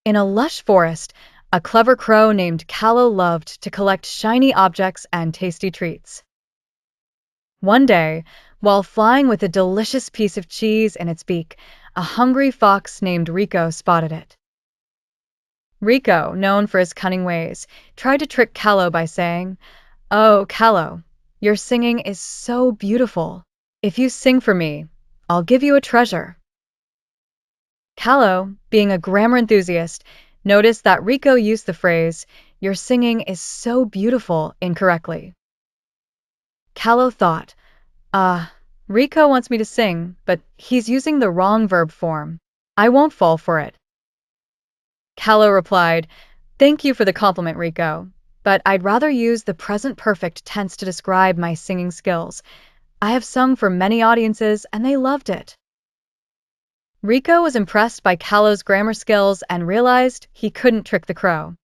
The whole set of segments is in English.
In a lush forest, a clever crow named Callow loved to collect shiny objects and tasty treats. One day, while flying with a delicious piece of cheese in its beak, a hungry fox named Rico spotted it. Rico, known for his cunning ways, tried to trick Callow by saying, "Oh, Callow, your singing is so beautiful. If you sing for me, I'll give you a treasure." Callow, being a grammar enthusiast, noticed that Rico used the phrase, "Your singing is so beautiful," incorrectly. Callow thought, Rico wants me to sing, but he's using the wrong verb form. I won't fall for it. Callow replied, "Thank you for the compliment, Rico, but I'd rather use the present perfect tense to describe my singing skills. I have sung for many audiences and they loved it." Rico was impressed by Callow's grammar skills and realized he couldn't trick the crow.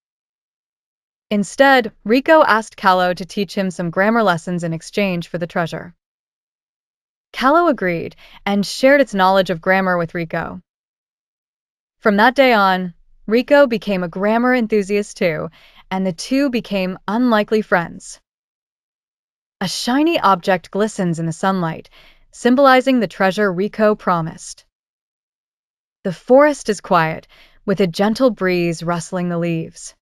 Instead, Rico asked Callow to teach him some grammar lessons in exchange for the treasure. Callow agreed and shared its knowledge of grammar with Rico. From that day on, Rico became a grammar enthusiast too, and the two became unlikely friends. A shiny object glistens in the sunlight, symbolizing the treasure Rico promised. The forest is quiet, with a gentle breeze rustling the leaves.